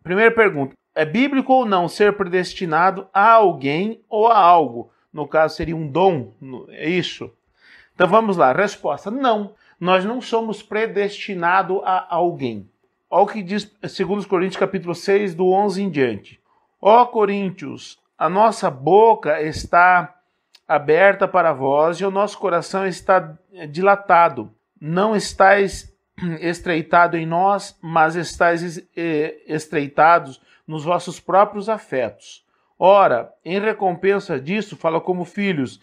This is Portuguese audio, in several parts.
Primeira pergunta, é bíblico ou não ser predestinado a alguém ou a algo? No caso, seria um dom, é isso? Então vamos lá, resposta, não. Nós não somos predestinados a alguém. Olha o que diz 2 Coríntios capítulo 6, do 11 em diante. Ó Coríntios, a nossa boca está aberta para vós e o nosso coração está dilatado. Não estáis estreitado em nós, mas estáis estreitados nos vossos próprios afetos. Ora, em recompensa disso, fala como filhos,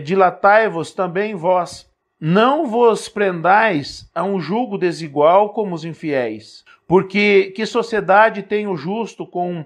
dilatai-vos também vós. Não vos prendais a um jugo desigual como os infiéis. Porque que sociedade tem o justo com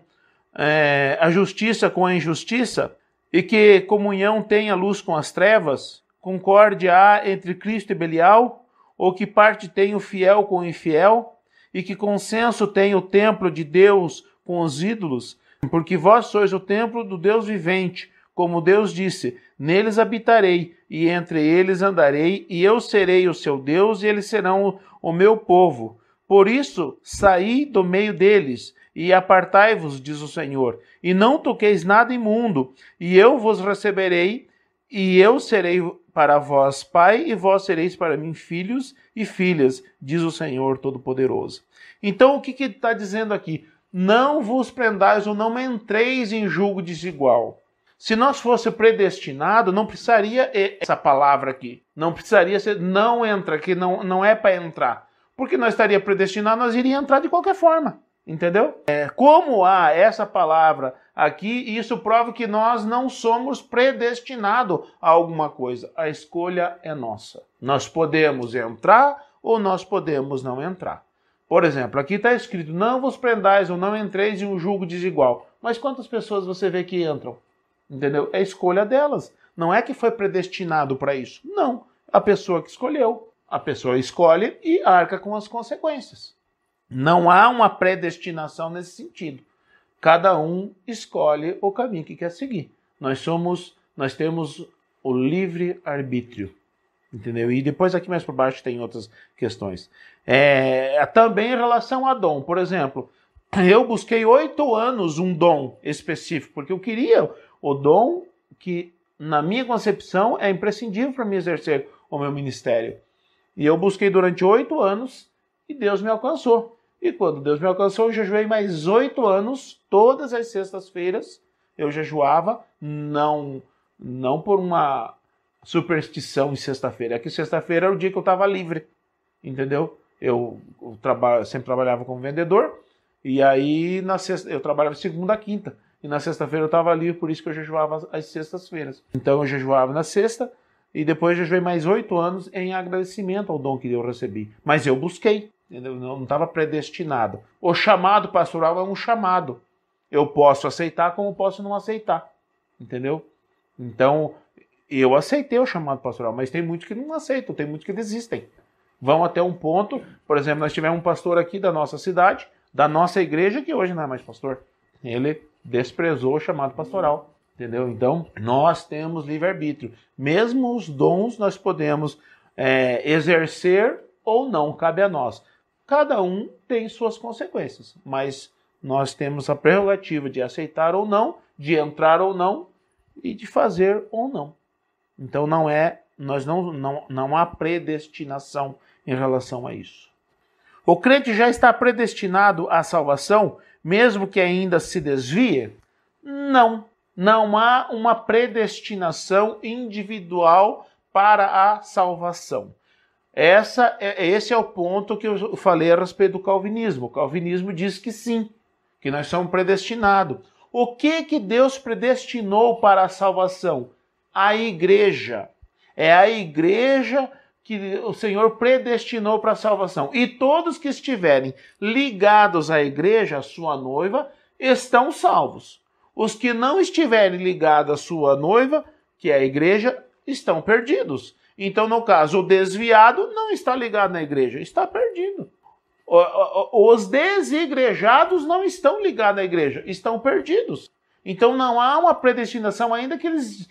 a justiça com a injustiça? E que comunhão tem a luz com as trevas? Concórdia há entre Cristo e Belial? Ou que parte tem o fiel com o infiel? E que consenso tem o templo de Deus com os ídolos? Porque vós sois o templo do Deus vivente, como Deus disse, neles habitarei, e entre eles andarei, e eu serei o seu Deus, e eles serão o meu povo. Por isso, saí do meio deles, e apartai-vos, diz o Senhor, e não toqueis nada imundo, e eu vos receberei, e eu serei para vós pai, e vós sereis para mim filhos e filhas, diz o Senhor Todo-Poderoso. Então, o que está dizendo aqui? Não vos prendais ou não entreis em julgo desigual. Se nós fosse predestinado, não precisaria essa palavra aqui. Não precisaria ser não entra, que não é para entrar. Porque nós estaria predestinado, nós iríamos entrar de qualquer forma. Entendeu? Como há essa palavra aqui, isso prova que nós não somos predestinados a alguma coisa. A escolha é nossa. Nós podemos entrar ou nós podemos não entrar. Por exemplo, aqui está escrito, não vos prendais ou não entreis em um julgo desigual. Mas quantas pessoas você vê que entram? Entendeu? É a escolha delas. Não é que foi predestinado para isso. Não. A pessoa que escolheu. A pessoa escolhe e arca com as consequências. Não há uma predestinação nesse sentido. Cada um escolhe o caminho que quer seguir. Nós temos o livre-arbítrio. Entendeu? E depois aqui mais por baixo tem outras questões. Também em relação a dom. Por exemplo, eu busquei 8 anos um dom específico, porque eu queria o dom que, na minha concepção, é imprescindível para mim exercer o meu ministério. E eu busquei durante 8 anos e Deus me alcançou. E quando Deus me alcançou, eu jejuei mais 8 anos, todas as sextas-feiras eu jejuava, não por uma superstição em sexta-feira. É que sexta-feira era o dia que eu estava livre, entendeu? Eu sempre trabalhava como vendedor, e aí eu trabalhava segunda a quinta. E na sexta-feira eu estava livre, por isso que eu jejuava às sextas-feiras. Então eu jejuava na sexta, e depois eu jejuei mais 8 anos em agradecimento ao dom que eu recebi. Mas eu busquei, entendeu? Não estava predestinado. O chamado pastoral é um chamado. Eu posso aceitar como posso não aceitar, entendeu? Então, eu aceitei o chamado pastoral, mas tem muitos que não aceitam, tem muitos que desistem. Vão até um ponto, por exemplo, nós tivemos um pastor aqui da nossa cidade, da nossa igreja, que hoje não é mais pastor. Ele desprezou o chamado pastoral, entendeu? Então, nós temos livre-arbítrio. Mesmo os dons nós podemos exercer ou não, cabe a nós. Cada um tem suas consequências, mas nós temos a prerrogativa de aceitar ou não, de entrar ou não e de fazer ou não. Então não há predestinação em relação a isso. O crente já está predestinado à salvação, mesmo que ainda se desvie? Não. Não há uma predestinação individual para a salvação. Esse é o ponto que eu falei a respeito do calvinismo. O calvinismo diz que sim, que nós somos predestinados. O que Deus predestinou para a salvação? A igreja. É a igreja que o Senhor predestinou para a salvação. E todos que estiverem ligados à igreja, à sua noiva, estão salvos. Os que não estiverem ligados à sua noiva, que é a igreja, estão perdidos. Então, no caso, o desviado não está ligado na igreja, está perdido. Os desigrejados não estão ligados à igreja, estão perdidos. Então, não há uma predestinação, ainda que eles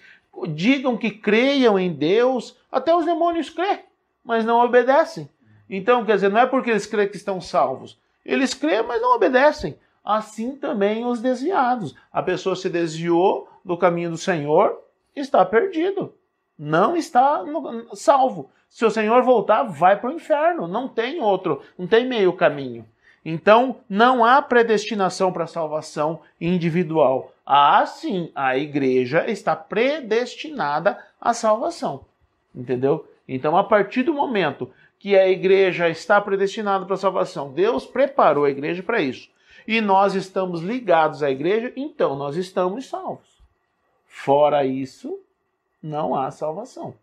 digam que creiam em Deus, até os demônios crêem, mas não obedecem. Então, quer dizer, não é porque eles creem que estão salvos. Eles creem, mas não obedecem. assim também os desviados. A pessoa se desviou do caminho do Senhor, está perdido. Não está salvo. Se o Senhor voltar, vai para o inferno. Não tem outro, não tem meio caminho. Então, não há predestinação para a salvação individual. Há sim, a igreja está predestinada à salvação. Entendeu? Então, a partir do momento que a igreja está predestinada para a salvação, Deus preparou a igreja para isso. E nós estamos ligados à igreja, então nós estamos salvos. Fora isso, não há salvação.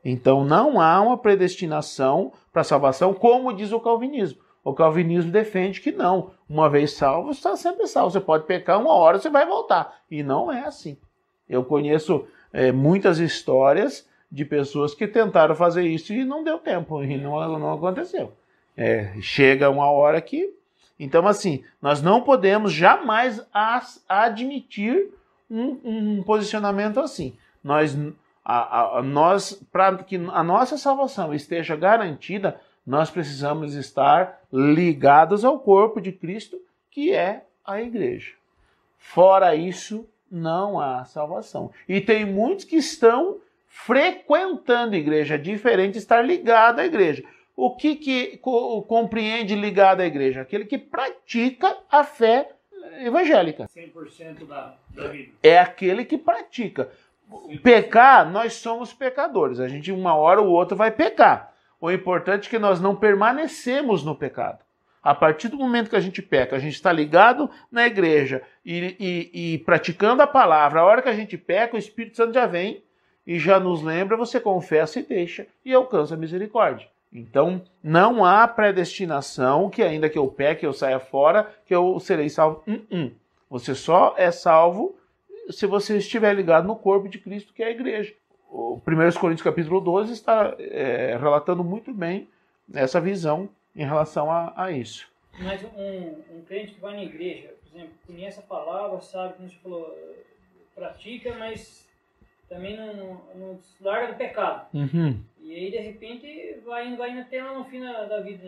Então, não há uma predestinação para a salvação, como diz o calvinismo. O calvinismo defende que não. Uma vez salvo, está sempre salvo. Você pode pecar uma hora, você vai voltar. E não é assim. Eu conheço muitas histórias de pessoas que tentaram fazer isso e não deu tempo, e não aconteceu. Chega uma hora que... Então, assim, nós não podemos jamais admitir um posicionamento assim. Para que a nossa salvação esteja garantida, nós precisamos estar ligados ao corpo de Cristo, que é a igreja. Fora isso, não há salvação. E tem muitos que estão frequentando a igreja. É diferente estar ligado à igreja. O que compreende ligado à igreja? Aquele que pratica a fé evangélica. 100% da vida. É aquele que pratica. Pecar, nós somos pecadores. A gente, uma hora ou outra, vai pecar. O importante é que nós não permanecemos no pecado. A partir do momento que a gente peca, a gente está ligado na igreja e praticando a palavra. A hora que a gente peca, o Espírito Santo já vem e já nos lembra, você confessa e deixa e alcança a misericórdia. Então, não há predestinação que ainda que eu peque, eu saia fora, que eu serei salvo. Você só é salvo se você estiver ligado no corpo de Cristo, que é a igreja. O 1 Coríntios capítulo 12 está relatando muito bem essa visão em relação a isso. Mas um crente que vai na igreja, por exemplo, conhece a palavra, sabe, como você falou, pratica, mas também não larga do pecado. Uhum. E aí, de repente, vai indo até lá no fim da vida,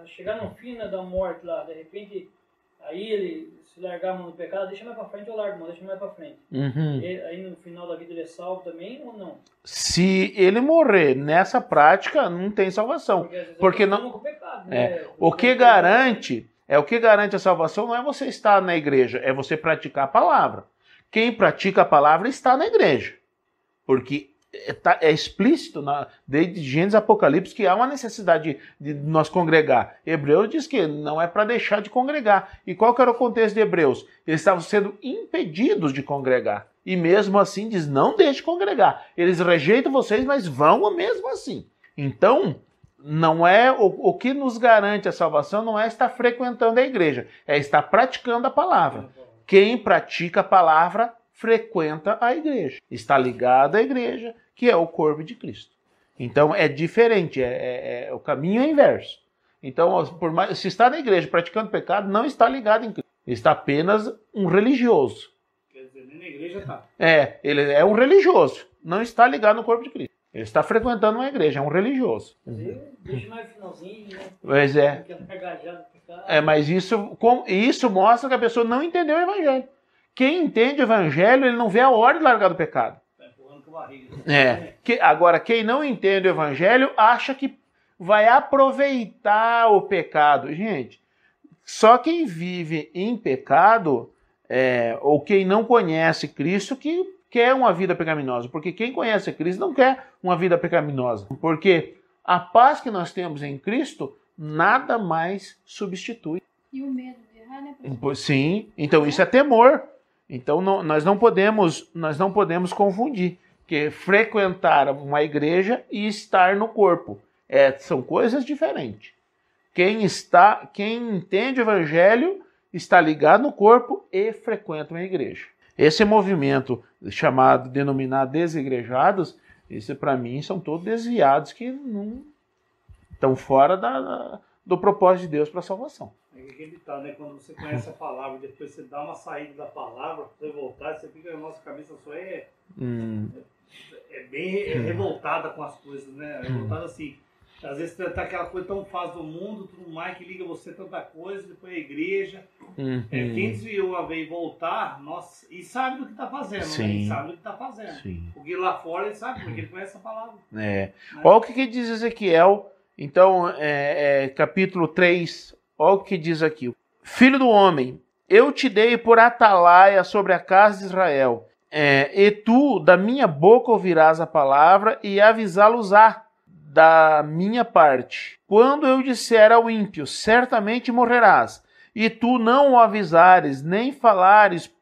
chegar no fim da morte lá, de repente, aí ele se largar a mão do pecado, deixa mais pra frente, eu largo a mão, deixa mais pra frente. Uhum. Aí no final da vida ele é salvo também ou não? Se ele morrer nessa prática, não tem salvação. Porque não. Com o pecado, né? O que garante a salvação não é você estar na igreja, é você praticar a palavra. Quem pratica a palavra está na igreja. Porque é explícito desde Gênesis e Apocalipse que há uma necessidade de nós congregar. Hebreus diz que não é para deixar de congregar. E qual que era o contexto de Hebreus? Eles estavam sendo impedidos de congregar. E mesmo assim diz, não deixe de congregar. Eles rejeitam vocês, mas vão mesmo assim. Então, não é o que nos garante a salvação não é estar frequentando a igreja, é estar praticando a palavra. Quem pratica a palavra frequenta a igreja, está ligado à igreja, que é o corpo de Cristo. Então é diferente, o caminho é inverso. Então, se está na igreja praticando pecado, não está ligado em Cristo, está apenas um religioso. Quer dizer, nem na igreja está. Ele é um religioso, não está ligado no corpo de Cristo. Ele está frequentando uma igreja, é um religioso. Deixa mais no finalzinho, né? Pois é. Mas isso mostra que a pessoa não entendeu o evangelho. Quem entende o evangelho, ele não vê a hora de largar do pecado. Está empurrando com a barriga. Agora, quem não entende o evangelho, acha que vai aproveitar o pecado. Gente, só quem vive em pecado, ou quem não conhece Cristo, que quer uma vida pecaminosa. Porque quem conhece Cristo não quer uma vida pecaminosa. Porque a paz que nós temos em Cristo, nada mais substitui. E o medo de errar, né? Sim, então isso é temor. Então nós não podemos confundir que frequentar uma igreja e estar no corpo. São coisas diferentes. Quem entende o evangelho está ligado no corpo e frequenta uma igreja. Esse movimento denominado desigrejados, esse para mim são todos desviados que não estão fora do propósito de Deus para a salvação. É aquele ditado, né? Quando você conhece a palavra e depois você dá uma saída da palavra, para você voltar, você fica, a nossa cabeça só é bem revoltada com as coisas, né? Revoltada assim. Às vezes tá aquela coisa tão fácil do mundo, tudo mais, que liga você tanta coisa, depois a igreja. Quem desviou a ver e voltar, nossa, e sabe do que está fazendo, Sim. né? E sabe do que está fazendo. Sim. Porque lá fora ele sabe, porque ele conhece a palavra. Né? Olha o que diz Ezequiel, então, capítulo 3, olha o que diz aqui. Filho do homem, eu te dei por atalaia sobre a casa de Israel, e tu da minha boca ouvirás a palavra e avisá-los-á da minha parte. Quando eu disser ao ímpio, certamente morrerás, e tu não o avisares, nem falares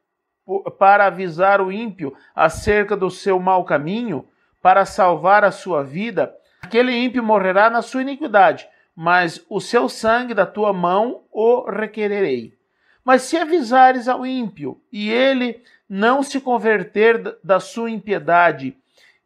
para avisar o ímpio acerca do seu mau caminho, para salvar a sua vida, aquele ímpio morrerá na sua iniquidade, mas o seu sangue da tua mão o requererei. Mas se avisares ao ímpio, e ele não se converter da sua impiedade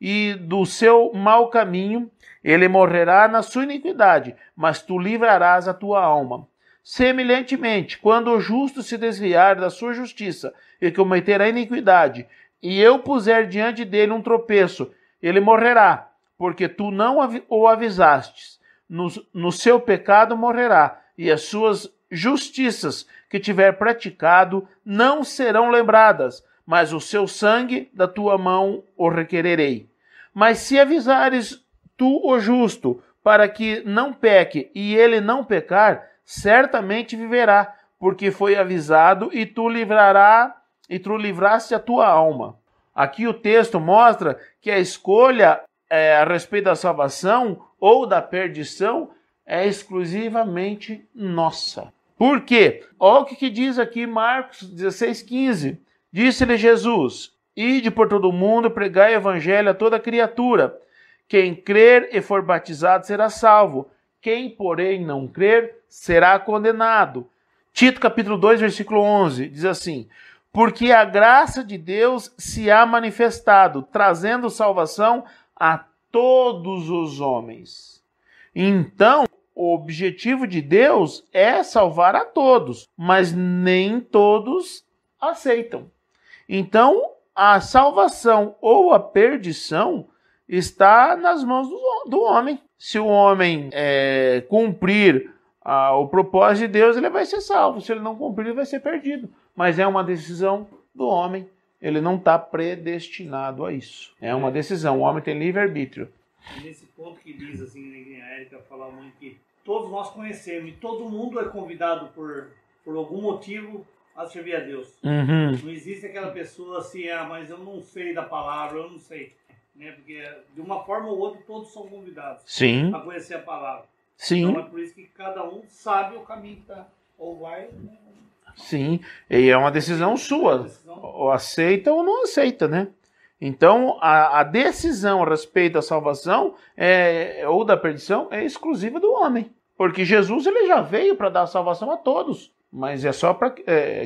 e do seu mau caminho, ele morrerá na sua iniquidade, mas tu livrarás a tua alma. Semelhantemente, quando o justo se desviar da sua justiça e cometer a iniquidade, e eu puser diante dele um tropeço, ele morrerá, porque tu não o avisastes. No seu pecado morrerá, e as suas justiças que tiver praticado não serão lembradas, mas o seu sangue da tua mão o requererei. Mas se avisares tu o justo, para que não peque, e ele não pecar, certamente viverá, porque foi avisado, e tu livraste a tua alma. Aqui o texto mostra que a escolha a respeito da salvação ou da perdição é exclusivamente nossa. Por quê? Olha o que diz aqui Marcos 16,15. Disse-lhe Jesus: ide por todo o mundo, pregai o evangelho a toda criatura. Quem crer e for batizado será salvo. Quem, porém, não crer, será condenado. Tito capítulo 2, versículo 11, diz assim: porque a graça de Deus se há manifestado, trazendo salvação a todos os homens. Então, o objetivo de Deus é salvar a todos, mas nem todos aceitam. Então, a salvação ou a perdição está nas mãos do homem. Se o homem cumprir o propósito de Deus, ele vai ser salvo. Se ele não cumprir, ele vai ser perdido. Mas é uma decisão do homem. Ele não está predestinado a isso. É uma decisão. O homem tem livre-arbítrio. Nesse ponto que diz, assim, a Érica fala muito que todos nós conhecemos e todo mundo é convidado por algum motivo a servir a Deus. Uhum. Não existe aquela pessoa assim, mas eu não sei da palavra, eu não sei. Né? Porque de uma forma ou outra todos são convidados a conhecer a palavra. Sim. Então é por isso que cada um sabe o caminho que está, ou vai... Né? Sim, e é uma decisão sua. Ou aceita ou não aceita, né? Então, a decisão a respeito da salvação ou da perdição é exclusiva do homem. Porque Jesus ele já veio para dar salvação a todos. Mas é só para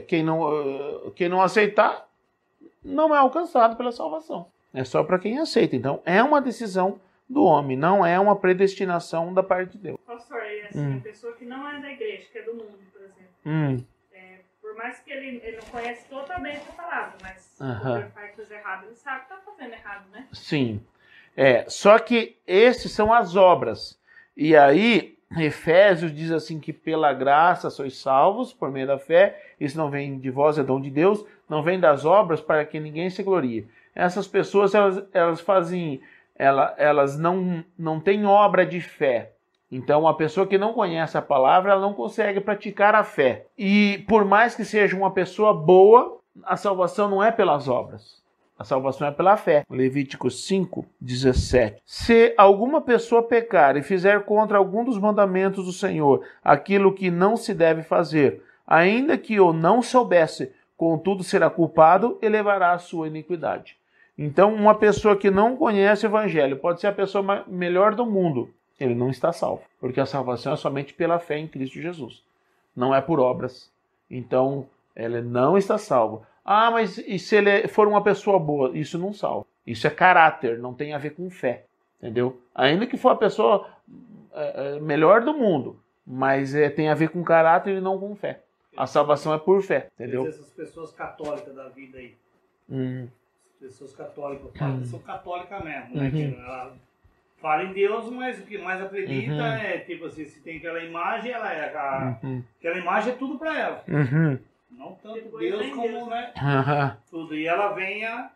quem não aceitar, não é alcançado pela salvação. É só para quem aceita. Então, é uma decisão do homem, não é uma predestinação da parte de Deus. Pastor, e assim, a pessoa que não é da igreja, que é do mundo, por exemplo. Por mais que ele não conhece totalmente a palavra, mas quando ele faz coisa errada, ele sabe que está fazendo errado, né? Sim. Só que esses são as obras. E aí, Efésios diz assim que pela graça sois salvos por meio da fé. Isso não vem de vós, é dom de Deus. Não vem das obras para que ninguém se glorie. Essas pessoas, elas fazem... Elas não têm obra de fé. Então, a pessoa que não conhece a palavra, ela não consegue praticar a fé. E por mais que seja uma pessoa boa, a salvação não é pelas obras. A salvação é pela fé. Levítico 5, 17. Se alguma pessoa pecar e fizer contra algum dos mandamentos do Senhor aquilo que não se deve fazer, ainda que eu não soubesse, contudo será culpado e levará a sua iniquidade. Então, uma pessoa que não conhece o evangelho pode ser a pessoa melhor do mundo. Ele não está salvo, porque a salvação é somente pela fé em Cristo Jesus. Não é por obras. Então, ele não está salvo. Mas e se ele for uma pessoa boa? Isso não salva. Isso é caráter, não tem a ver com fé. Entendeu? Ainda que for a pessoa melhor do mundo, mas tem a ver com caráter e não com fé. A salvação é por fé, entendeu? Essas pessoas católicas da vida aí. Pessoas católicas, são católicas mesmo, né? Fala em Deus, mas o que mais acredita é, tipo assim, se tem aquela imagem, ela é aquela imagem é tudo para ela. Não tanto depois Deus como, Deus. Né? Tudo. E ela vem a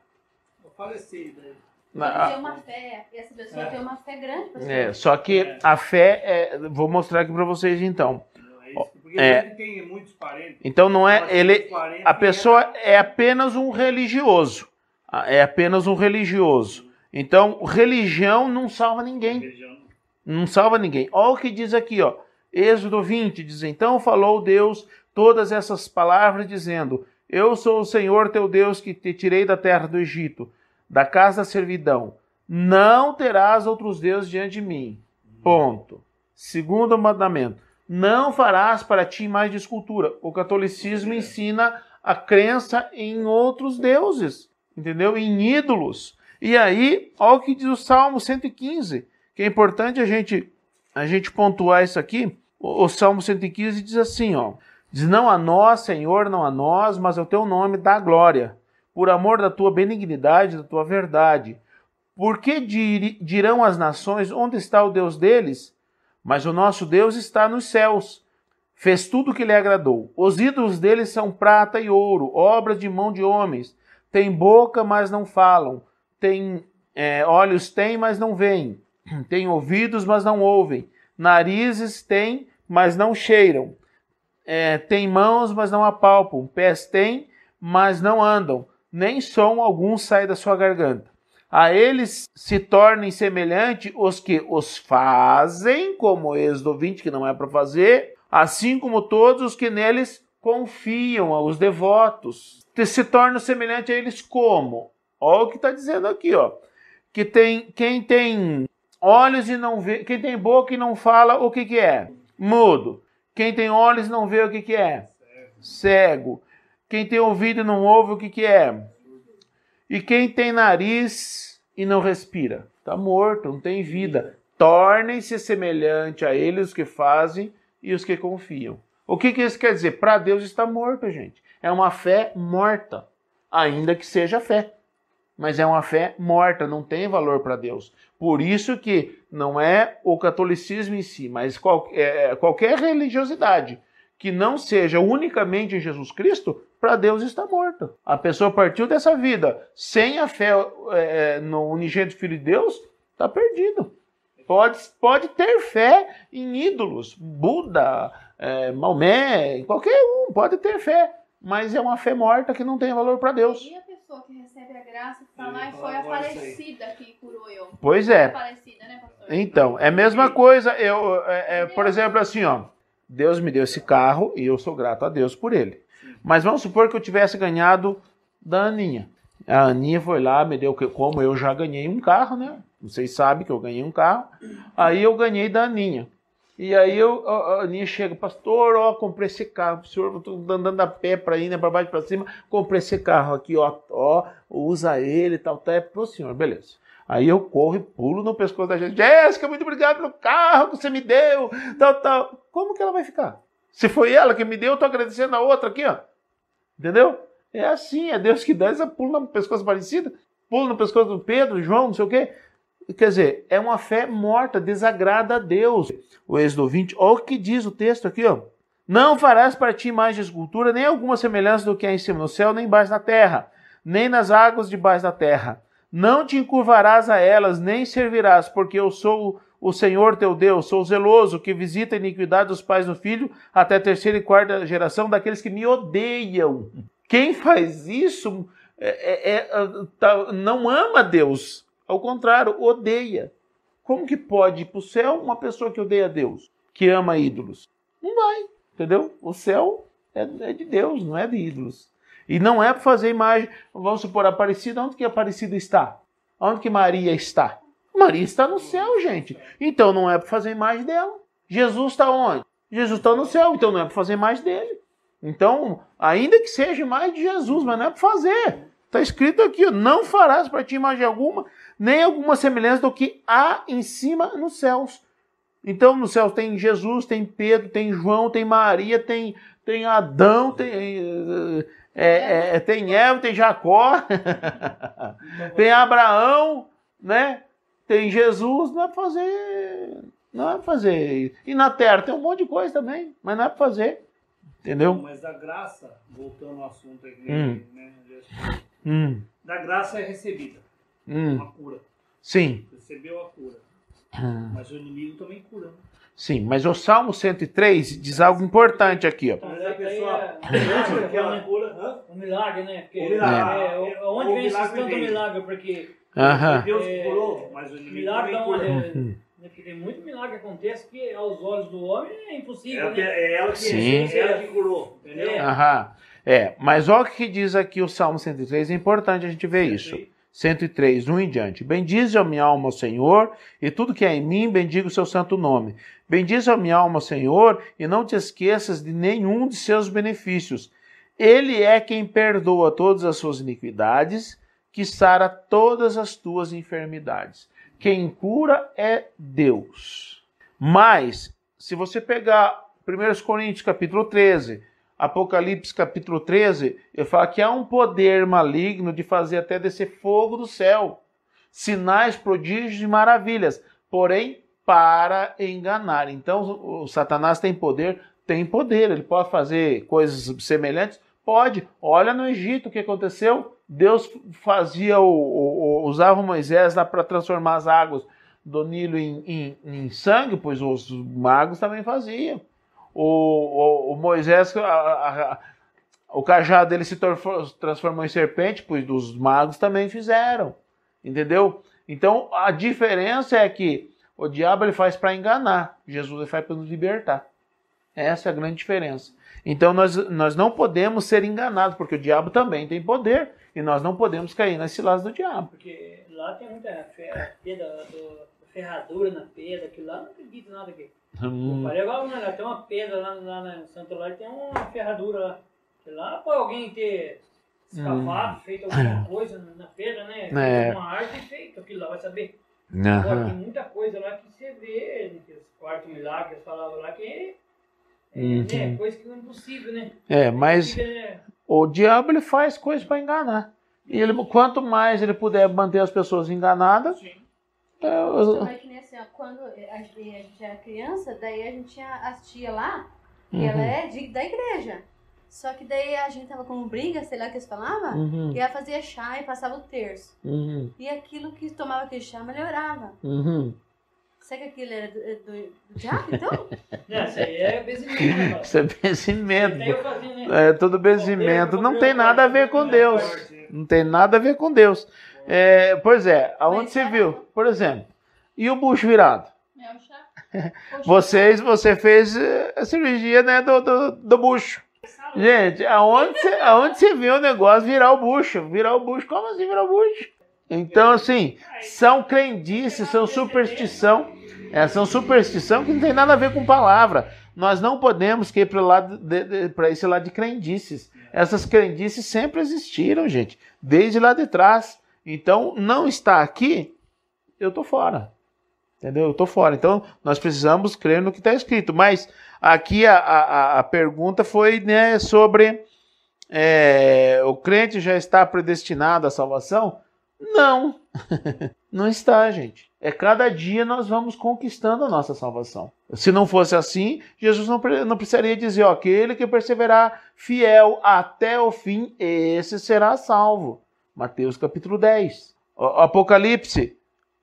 falecer. Né? Tem uma fé, essa pessoa tem uma fé grande. Só que a fé, vou mostrar aqui para vocês então. Porque ele tem muitos parentes. Então não é a pessoa é apenas um religioso. É apenas um religioso. Então, religião não salva ninguém. Não salva ninguém. Olha o que diz aqui, ó. Êxodo 20 diz: então falou Deus todas essas palavras, dizendo: eu sou o Senhor teu Deus que te tirei da terra do Egito, da casa da servidão. Não terás outros deuses diante de mim. Ponto. Segundo mandamento: não farás para ti mais de escultura. O catolicismo ensina a crença em outros deuses, entendeu? Em ídolos. E aí, olha o que diz o Salmo 115, que é importante a gente pontuar isso aqui. O Salmo 115 diz assim, ó: diz: não a nós, Senhor, não a nós, mas ao teu nome dá glória, por amor da tua benignidade, da tua verdade. Porque dirão as nações: onde está o Deus deles? Mas o nosso Deus está nos céus. Fez tudo o que lhe agradou. Os ídolos deles são prata e ouro, obras de mão de homens. Tem boca, mas não falam. Tem olhos têm, mas não veem. Tem ouvidos, mas não ouvem. Narizes têm, mas não cheiram. Tem mãos, mas não apalpam. Pés têm, mas não andam. Nem som algum sai da sua garganta. A eles se tornem semelhante os que os fazem, como Êxodo 20, que não é para fazer, assim como todos os que neles confiam, os devotos. Se tornam semelhante a eles como? Olha o que está dizendo aqui, ó. Que quem tem olhos e não vê, quem tem boca e não fala, o que é? Mudo. Quem tem olhos e não vê, o que é? Cego. Quem tem ouvido e não ouve, o que é? E quem tem nariz e não respira? Está morto, não tem vida. Tornem-se semelhante a eles os que fazem e os que confiam. O que isso quer dizer? Para Deus está morto, gente. É uma fé morta, ainda que seja fé. Mas é uma fé morta, não tem valor para Deus. Por isso que não é o catolicismo em si, mas qualquer religiosidade que não seja unicamente em Jesus Cristo, para Deus está morta. A pessoa partiu dessa vida sem a fé no unigênito Filho de Deus, está perdido. Pode ter fé em ídolos, Buda, Maomé, qualquer um pode ter fé, mas é uma fé morta que não tem valor para Deus. E a pessoa que recebe a graça está lá e foi a Aparecida que curou eu. Pois é. Aparecida, né, pastor? Então, é a mesma coisa. Por exemplo, assim, ó, Deus me deu esse carro e eu sou grato a Deus por ele. Mas vamos supor que eu tivesse ganhado da Aninha. A Aninha foi lá, me deu, como eu já ganhei um carro, né? Vocês sabem que eu ganhei um carro. Aí eu ganhei da Aninha. E aí a Aninha chega: pastor, ó, comprei esse carro, senhor, eu estou andando a pé para ir, né, para baixo, para cima, comprei esse carro aqui, ó, usa ele e tal, é pro senhor, beleza. Aí eu corro e pulo no pescoço da gente: Jéssica, muito obrigado pelo carro que você me deu, tal. Como que ela vai ficar? Se foi ela que me deu, eu tô agradecendo a outra aqui, ó. Entendeu? É assim, é Deus que dá, essa pula no pescoço parecida, pula no pescoço do Pedro, João, não sei o quê. Quer dizer, é uma fé morta, desagrada a Deus. O Êxodo 20, olha o que diz o texto aqui, ó. Não farás para ti mais de escultura, nem alguma semelhança do que há em cima no céu, nem embaixo na terra, nem nas águas debaixo da terra. Não te encurvarás a elas, nem servirás, porque eu sou o Senhor teu Deus, sou zeloso, que visita a iniquidade dos pais no filho, até a terceira e quarta geração daqueles que me odeiam. Quem faz isso não ama Deus. Ao contrário, odeia. Como que pode ir para o céu uma pessoa que odeia Deus, que ama ídolos? Não vai, entendeu? O céu é de Deus, não é de ídolos. E não é para fazer imagem. Vamos supor, Aparecida, onde que Aparecida está? Onde que Maria está? Maria está no céu, gente. Então não é para fazer imagem dela. Jesus está onde? Jesus está no céu, então não é para fazer imagem dele. Então, ainda que seja imagem de Jesus, mas não é para fazer. Está escrito aqui: não farás para ti imagem alguma, nem alguma semelhança do que há em cima nos céus. Então, nos céus tem Jesus, tem Pedro, tem João, tem Maria, tem Adão, tem Eva, tem Jacó, tem Abraão, né? tem Jesus, não é para fazer. Não é para fazer. E na terra tem um monte de coisa também, mas não é para fazer. Entendeu? Mas da graça, voltando ao assunto aqui, né? Da graça é recebida. Uma cura. Sim. Recebeu a cura. Mas o inimigo também cura. Né? Sim, mas o Salmo 103 diz algo importante aqui, ó. Mas a pessoa um milagre, né? Porque, milagre. onde vem esse milagre tanto veio. milagre? Porque Deus que curou, mas o inimigo milagre também da cura. onde? Porque tem muito milagre que acontece que aos olhos do homem é impossível, né? É ela que, Sim. ela que curou, entendeu? Mas olha o que diz aqui o Salmo 103, é importante a gente ver isso. 103, 1 em diante. Bendize a minha alma ao Senhor, e tudo que há em mim, bendiga o seu santo nome. Bendize a minha alma ao Senhor, e não te esqueças de nenhum de seus benefícios. Ele é quem perdoa todas as suas iniquidades, que sara todas as tuas enfermidades. Quem cura é Deus. Mas, se você pegar 1 Coríntios capítulo 13, Apocalipse capítulo 13, ele fala que há um poder maligno de fazer até descer fogo do céu, sinais, prodígios e maravilhas, porém para enganar. Então o Satanás tem poder, ele pode fazer coisas semelhantes? Pode. Olha no Egito o que aconteceu, Deus fazia usava Moisés lá para transformar as águas do Nilo em sangue, pois os magos também faziam. O Moisés, o cajado dele se transformou em serpente, pois os magos também fizeram, entendeu? Então a diferença é que o diabo ele faz para enganar, Jesus ele faz para nos libertar. Essa é a grande diferença. Então nós não podemos ser enganados, porque o diabo também tem poder, e nós não podemos cair nas ciladas do diabo. Porque lá tem muita ferradura na pedra, que lá não acredito nada aqui. Falei agora, né, tem uma pedra lá em Santo Lá e tem uma ferradura lá. Que lá pode alguém ter escapado, feito alguma coisa na pedra, né? Uma arte e feito aquilo lá, vai saber. Agora tem muita coisa lá que você vê, os quartos milagres, falavam lá que é coisa que não é impossível, né? Mas o diabo ele faz coisas para enganar. E ele, quanto mais ele puder manter as pessoas enganadas, que nem assim, ó, quando a gente era criança, daí a gente tinha as tia lá, e ela é da igreja. Só que daí a gente tava com briga, sei lá o que eles falavam, e ela fazia chá e passava o terço. E aquilo que tomava aquele chá melhorava. Será que aquilo era do diabo, então? Não, isso aí é benzimento. Isso é benzimento. É tudo benzimento. Não tem nada a ver com Deus. Não tem nada a ver com Deus. Pois é, aonde você viu? Por exemplo, e o bucho virado? É o chá. Você fez a cirurgia, né, do bucho. Gente, aonde você viu o negócio virar o bucho? Virar o bucho? Como assim virar o bucho? Então, assim, são crendices, são superstição. São superstição que não tem nada a ver com palavra. Nós não podemos ir para esse lado de crendices. Essas crendices sempre existiram, gente, desde lá de trás. Então, não está aqui, eu tô fora. Entendeu? Eu tô fora. Então, nós precisamos crer no que está escrito. Mas aqui a pergunta foi, né, sobre o crente já está predestinado à salvação? Não. Não está, gente. Cada dia nós vamos conquistando a nossa salvação. Se não fosse assim, Jesus não precisaria dizer, aquele que perseverar fiel até o fim, esse será salvo. Mateus capítulo 10. Apocalipse,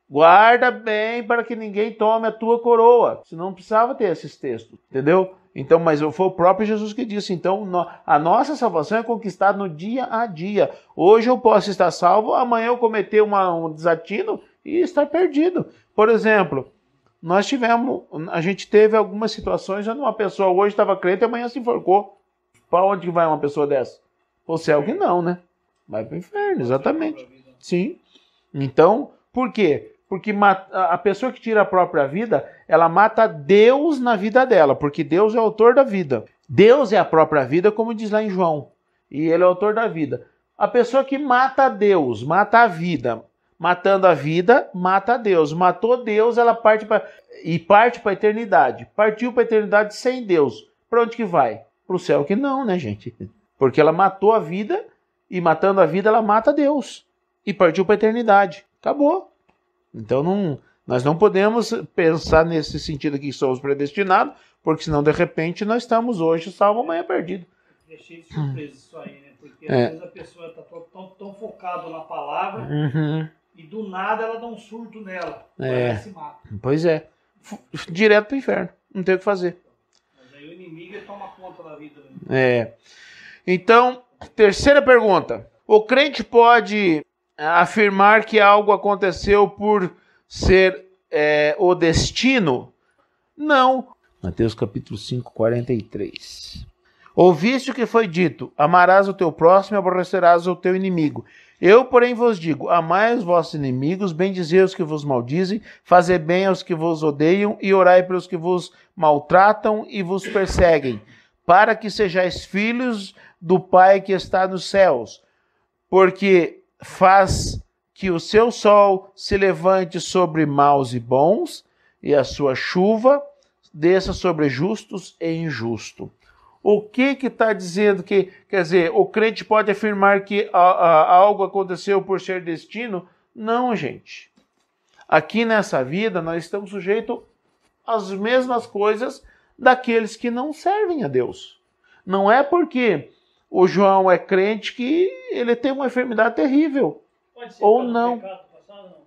guarda bem para que ninguém tome a tua coroa. Senão não precisava ter esses textos, entendeu? Então, mas foi o próprio Jesus que disse. Então, a nossa salvação é conquistada no dia a dia. Hoje eu posso estar salvo, amanhã eu cometer um desatino e estar perdido. Por exemplo, a gente teve algumas situações onde uma pessoa hoje estava crente e amanhã se enforcou. Para onde vai uma pessoa dessa? O céu que não, né? Vai para o inferno, exatamente. Sim. Então, por quê? Porque a pessoa que tira a própria vida, ela mata Deus na vida dela, porque Deus é o autor da vida. Deus é a própria vida, como diz lá em João, e ele é o autor da vida. A pessoa que mata Deus, mata a vida. Matando a vida, mata a Deus. Matou Deus, ela parte para a eternidade. Partiu para a eternidade sem Deus. Para onde que vai? Para o céu que não, né, gente? Porque ela matou a vida, e matando a vida, ela mata Deus. E partiu para a eternidade. Acabou. Então nós não podemos pensar nesse sentido aqui que somos predestinados, porque senão de repente nós estamos hoje salvo, amanhã perdido. É cheio de surpresa isso aí, né? Porque às vezes a pessoa está tão focada na palavra e do nada ela dá um surto nela. Ela se mata. Pois é. Direto para o inferno. Não tem o que fazer. Mas aí o inimigo toma conta da vida. Então, terceira pergunta. O crente pode afirmar que algo aconteceu por ser o destino? Não. Mateus capítulo 5, 43. Ouviste o que foi dito: amarás o teu próximo e aborrecerás o teu inimigo. Eu, porém, vos digo: amai os vossos inimigos, bendizei os que vos maldizem, fazei bem aos que vos odeiam e orai pelos que vos maltratam e vos perseguem, para que sejais filhos do Pai que está nos céus, porque faz que o seu sol se levante sobre maus e bons, e a sua chuva desça sobre justos e injustos. O que está dizendo que, quer dizer, o crente pode afirmar que algo aconteceu por ser destino? Não, gente. Aqui nessa vida nós estamos sujeitos às mesmas coisas daqueles que não servem a Deus. Não é porque o João é crente que ele tem uma enfermidade terrível. Pode ser ou não. Pecado passado, não.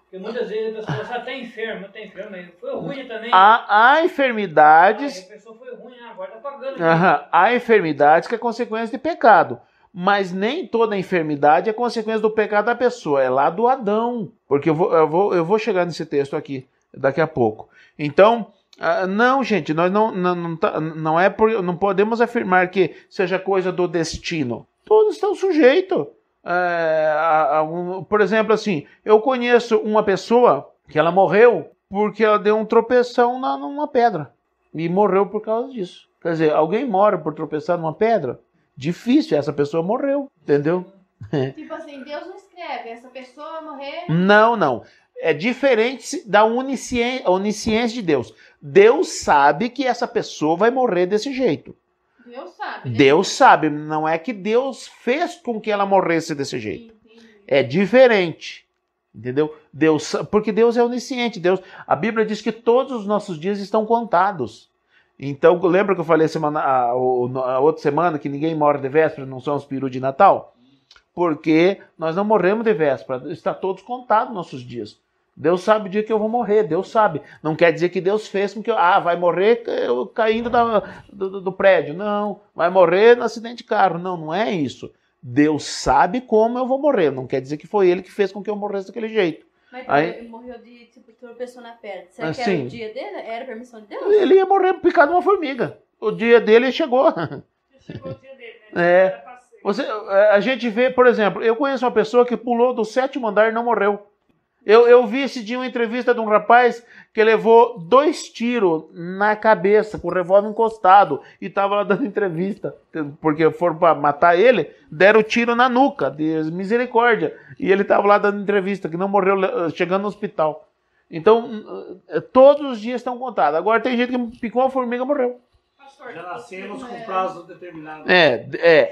Porque muitas vezes a pessoa está enferma, foi ruim também. Há enfermidades. A pessoa foi ruim, agora está pagando. Há enfermidades que é consequência de pecado. Mas nem toda enfermidade é consequência do pecado da pessoa. É lá do Adão. Porque eu vou chegar nesse texto aqui daqui a pouco. Então, não, gente, nós não podemos afirmar que seja coisa do destino. Todos estão sujeitos. Por exemplo, assim, eu conheço uma pessoa que ela morreu porque ela deu um tropeção numa pedra e morreu por causa disso. Quer dizer, alguém morre por tropeçar numa pedra? Difícil, essa pessoa morreu, entendeu? Tipo assim, Deus não escreve, essa pessoa morrer... Não. É diferente da onisciência de Deus. Deus sabe que essa pessoa vai morrer desse jeito. Deus sabe. Né? Deus sabe, não é que Deus fez com que ela morresse desse jeito. É diferente, entendeu? Porque Deus é onisciente. A Bíblia diz que todos os nossos dias estão contados. Então, lembra que eu falei a outra semana que ninguém morre de véspera, não são os perus de Natal? Porque nós não morremos de véspera, está todos contados nossos dias. Deus sabe o dia que eu vou morrer, Deus sabe. Não quer dizer que Deus fez com que vai morrer caindo do prédio. Não, vai morrer no acidente de carro. Não é isso. Deus sabe como eu vou morrer. Não quer dizer que foi Ele que fez com que eu morresse daquele jeito. Mas ele morreu de tropeçou na pedra. Será que era o dia dele? Era a permissão de Deus? Ele ia morrer picado de uma formiga. O dia dele chegou. Chegou o dia dele, né? A gente vê, por exemplo, eu conheço uma pessoa que pulou do 7º andar e não morreu. Eu vi esse dia uma entrevista de um rapaz que levou 2 tiros na cabeça, com o revólver encostado, e estava lá dando entrevista, porque foram para matar ele, deram tiro na nuca, de misericórdia, e ele estava lá dando entrevista, que não morreu chegando no hospital. Então, todos os dias estão contados. Agora tem gente que picou uma formiga e morreu. Já nascemos com prazo determinado.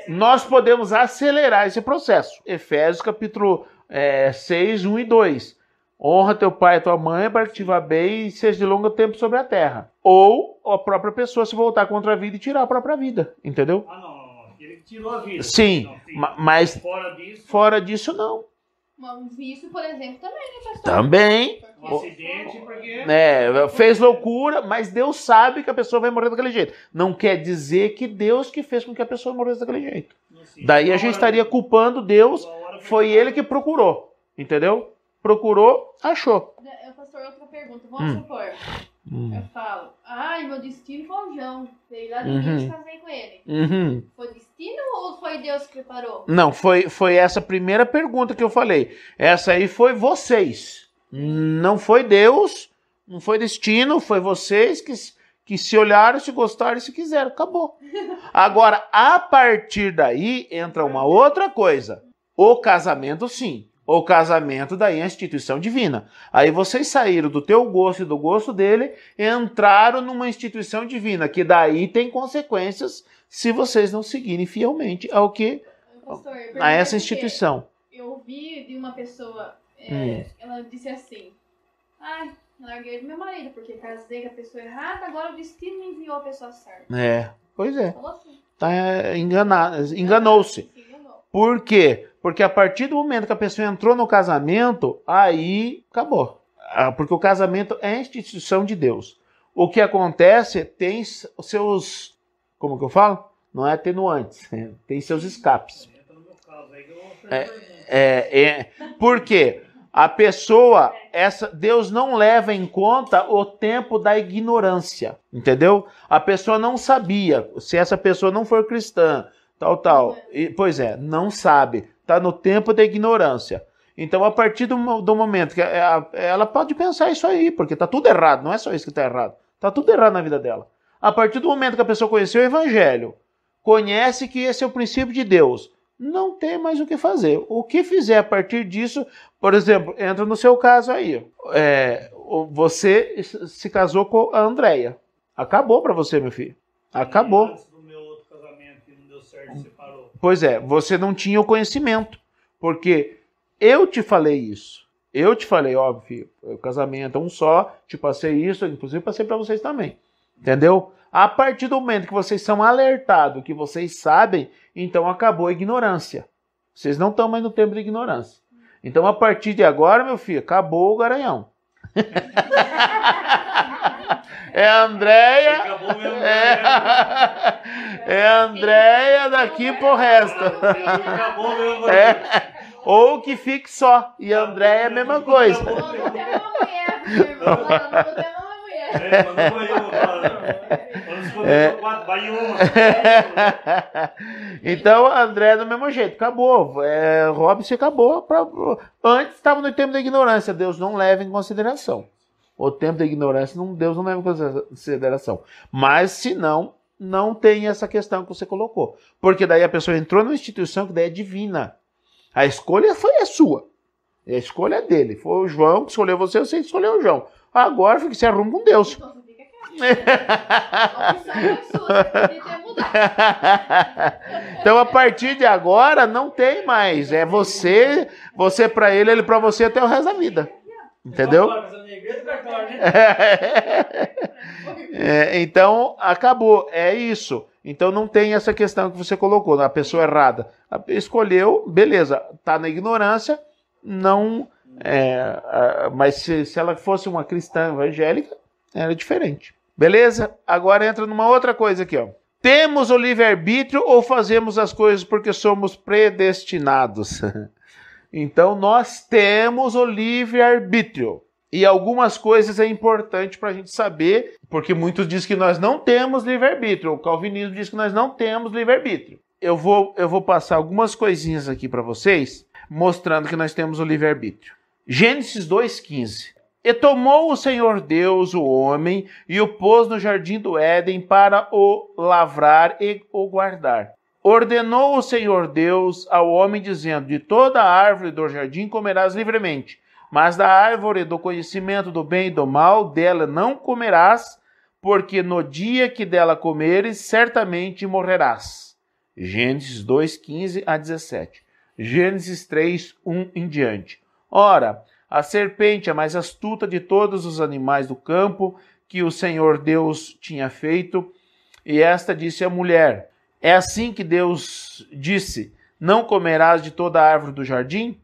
Nós podemos acelerar esse processo. Efésios capítulo 6, 1 e 2. Honra teu pai e tua mãe para que te vá bem e seja de longo tempo sobre a terra. Ou a própria pessoa se voltar contra a vida e tirar a própria vida. Entendeu? Não. Ele tirou a vida. Sim, mas fora disso não. Um vício, por exemplo, também, né, pastor? Também. Um acidente, porque... fez loucura, mas Deus sabe que a pessoa vai morrer daquele jeito. Não quer dizer que Deus que fez com que a pessoa morresse daquele jeito. Daí a gente estaria culpando Deus, foi Ele que procurou. Entendeu? Procurou, achou. Pastor, outra pergunta. Vamos supor. Eu falo, meu destino foi o João. Veio lá do Rio e casei com ele. Foi destino ou foi Deus que preparou? Não, foi essa primeira pergunta que eu falei. Essa aí foi vocês. Não foi Deus, não foi destino, foi vocês que se olharam, se gostaram e se quiseram. Acabou. Agora, a partir daí, entra uma outra coisa. O casamento, sim. O casamento daí é a instituição divina. Aí vocês saíram do teu gosto e do gosto dele, entraram numa instituição divina, que daí tem consequências se vocês não seguirem fielmente ao que Pastor, a essa instituição. Eu ouvi de uma pessoa ela disse assim, larguei do meu marido, porque casei com a pessoa errada, agora o destino me enviou a pessoa certa. Pois é. Falou assim. Enganou-se. Por quê? Porque a partir do momento que a pessoa entrou no casamento, aí acabou. Porque o casamento é a instituição de Deus. O que acontece tem os seus... Como que eu falo? Não é atenuantes. Tem seus escapes. Por quê? A pessoa, Deus não leva em conta o tempo da ignorância, entendeu? A pessoa não sabia, se essa pessoa não for cristã, tal. Pois é, não sabe, está no tempo da ignorância. Então, a partir do momento que ela pode pensar isso aí, porque está tudo errado, não é só isso que está errado, está tudo errado na vida dela. A partir do momento que a pessoa conheceu o Evangelho, conhece que esse é o princípio de Deus, não tem mais o que fazer. O que fizer a partir disso, por exemplo, entra no seu caso aí. Você se casou com a Andréia. Acabou para você, meu filho. Acabou. Antes do meu outro casamento que não deu certo, separou. Pois é, você não tinha o conhecimento. Porque eu te falei isso. Eu te falei, óbvio, filho, o casamento é um só, te passei isso, inclusive passei para vocês também. Entendeu? A partir do momento que vocês são alertados, que vocês sabem, então acabou a ignorância. Vocês não estão mais no tempo de ignorância. Então, a partir de agora, meu filho, acabou o garanhão. É a Andréia. Acabou mesmo. É a Andréia daqui pro resto. Acabou mesmo. Ou que fique só. E a Andréia é a mesma coisa. Então, André do mesmo jeito, acabou. Robson acabou. Antes estava no tempo da ignorância, Deus não leva em consideração. O tempo da ignorância, Deus não leva em consideração. Mas, se não tem essa questão que você colocou. Porque daí a pessoa entrou numa instituição que daí é divina. A escolha foi sua. A escolha é dele. Foi o João que escolheu você escolheu o João. Agora fica se arruma com Deus. Então, a partir de agora, não tem mais. É você para ele para você até o resto da vida. Entendeu? Então, acabou. É isso. Então, não tem essa questão que você colocou. A pessoa errada escolheu, beleza. Está na ignorância, não... mas se ela fosse uma cristã evangélica, era diferente. Beleza? Agora entra numa outra coisa aqui, ó. Temos o livre-arbítrio ou fazemos as coisas porque somos predestinados? Então, nós temos o livre-arbítrio. E algumas coisas é importante para a gente saber, porque muitos dizem que nós não temos livre-arbítrio. O calvinismo diz que nós não temos livre-arbítrio. Eu vou passar algumas coisinhas aqui para vocês, mostrando que nós temos o livre-arbítrio. Gênesis 2,15. E tomou o Senhor Deus o homem e o pôs no jardim do Éden para o lavrar e o guardar. Ordenou o Senhor Deus ao homem, dizendo: de toda a árvore do jardim comerás livremente, mas da árvore do conhecimento do bem e do mal, dela não comerás, porque no dia que dela comeres, certamente morrerás. Gênesis 2,15 a 17. Gênesis 3:1 em diante. Ora, a serpente, a mais astuta de todos os animais do campo que o Senhor Deus tinha feito, e esta disse à mulher: é assim que Deus disse: não comerás de toda a árvore do jardim?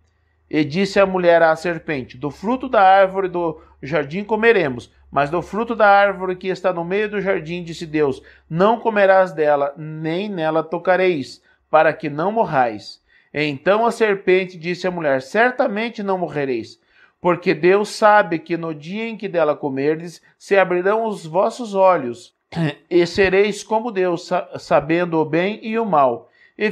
E disse a mulher à serpente: do fruto da árvore do jardim comeremos, mas do fruto da árvore que está no meio do jardim, disse Deus: não comerás dela, nem nela tocareis, para que não morrais. Então a serpente disse à mulher: certamente não morrereis, porque Deus sabe que no dia em que dela comerdes, se abrirão os vossos olhos, e sereis como Deus, sabendo o bem e o mal. E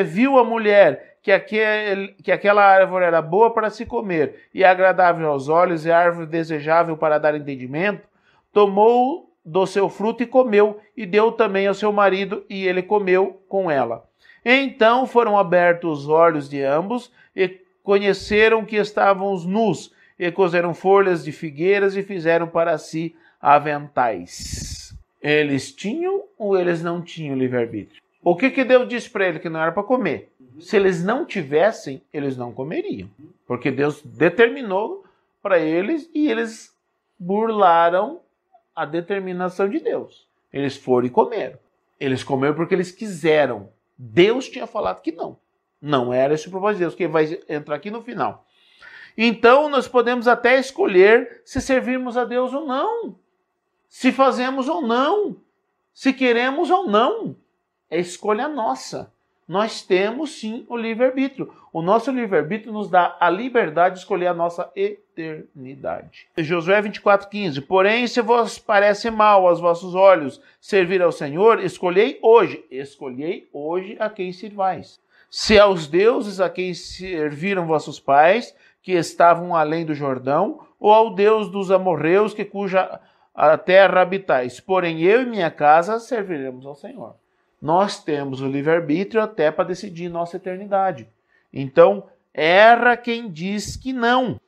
viu a mulher que aquela árvore era boa para se comer, e agradável aos olhos, e árvore desejável para dar entendimento, tomou do seu fruto e comeu, e deu também ao seu marido, e ele comeu com ela. Então foram abertos os olhos de ambos, e conheceram que estavam nus, e cozeram folhas de figueiras, e fizeram para si aventais. Eles tinham ou eles não tinham livre-arbítrio? O que Deus disse para ele? Que não era para comer. Se eles não tivessem, eles não comeriam. Porque Deus determinou para eles e eles burlaram a determinação de Deus. Eles foram e comeram. Eles comeram porque eles quiseram. Deus tinha falado que não. Não era esse o propósito de Deus, que vai entrar aqui no final. Então, nós podemos até escolher se servirmos a Deus ou não. Se fazemos ou não. Se queremos ou não. É escolha nossa. Nós temos, sim, o livre-arbítrio. O nosso livre-arbítrio nos dá a liberdade de escolher a nossa eternidade. Josué 24:15. Porém, se vos parece mal aos vossos olhos servir ao Senhor, escolhei hoje a quem servais. Se aos deuses a quem serviram vossos pais, que estavam além do Jordão, ou ao Deus dos amorreus, que cuja a terra habitais. Porém, eu e minha casa serviremos ao Senhor. Nós temos o livre-arbítrio até para decidir nossa eternidade. Então, erra quem diz que não.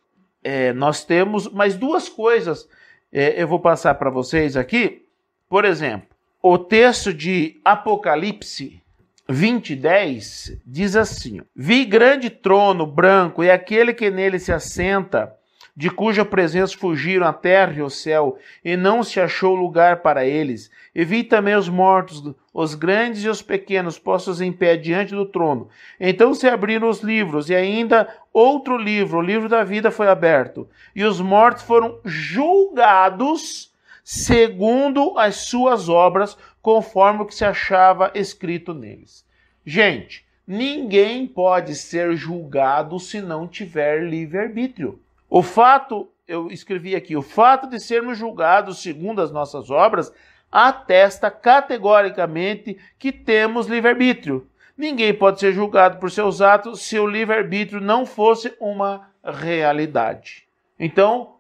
Nós temos mais duas coisas. Eu vou passar para vocês aqui. Por exemplo, o texto de Apocalipse 20:10 diz assim: Vi grande trono branco e aquele que nele se assenta, de cuja presença fugiram a terra e o céu, e não se achou lugar para eles. E vi também os mortos, os grandes e os pequenos, postos em pé diante do trono. Então se abriram os livros, e ainda outro livro, o livro da vida, foi aberto. E os mortos foram julgados segundo as suas obras, conforme o que se achava escrito neles. Gente, ninguém pode ser julgado se não tiver livre-arbítrio. O fato, eu escrevi aqui, o fato de sermos julgados segundo as nossas obras atesta categoricamente que temos livre-arbítrio. Ninguém pode ser julgado por seus atos se o livre-arbítrio não fosse uma realidade. Então,